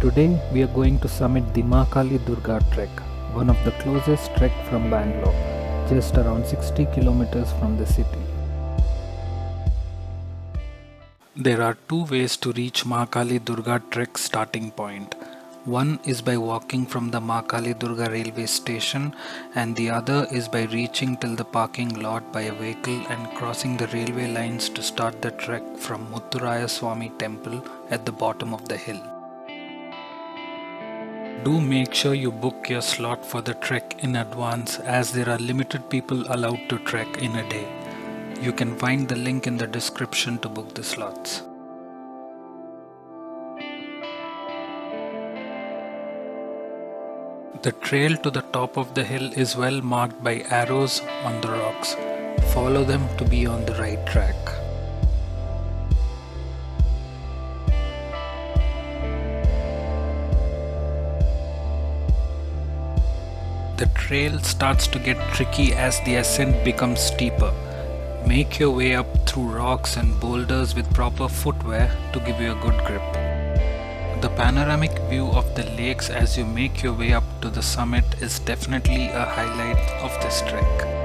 Today we are going to summit the Makalidurga trek, one of the closest trek from Bangalore, just around 60 kilometers from the city. There are two ways to reach Makalidurga trek starting point. One is by walking from the Makalidurga railway station and the other is by reaching till the parking lot by a vehicle and crossing the railway lines to start the trek from Mutturaya Swami temple at the bottom of the hill. Do make sure you book your slot for the trek in advance as there are limited people allowed to trek in a day. You can find the link in the description to book the slots. The trail to the top of the hill is well marked by arrows on the rocks. Follow them to be on the right track. The trail starts to get tricky as the ascent becomes steeper. Make your way up through rocks and boulders with proper footwear to give you a good grip. The panoramic view of the lakes as you make your way up to the summit is definitely a highlight of this trek.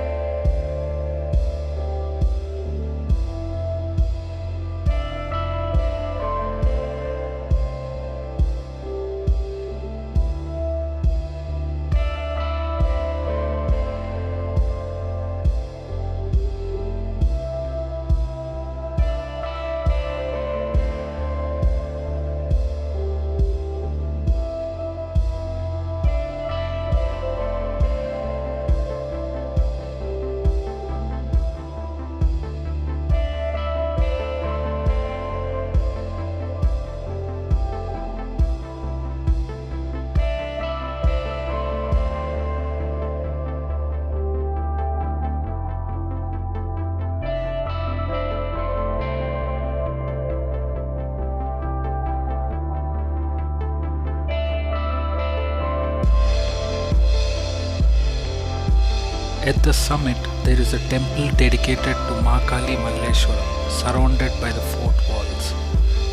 At the summit, there is a temple dedicated to Makali Malleshwara, surrounded by the fort walls.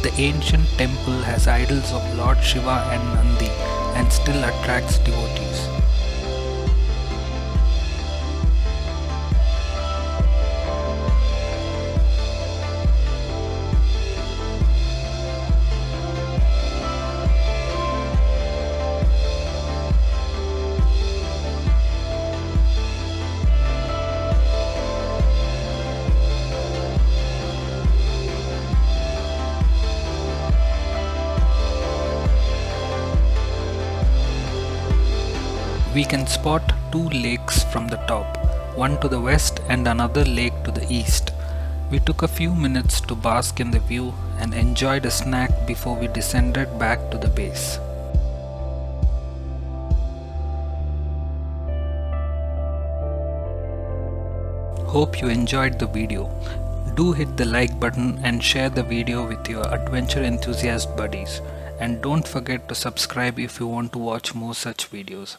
The ancient temple has idols of Lord Shiva and Nandi and still attracts devotees. We can spot two lakes from the top, one to the west and another lake to the east. We took a few minutes to bask in the view and enjoyed a snack before we descended back to the base. Hope you enjoyed the video. Do hit the like button and share the video with your adventure enthusiast buddies. And don't forget to subscribe if you want to watch more such videos.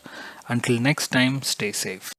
Until next time, stay safe.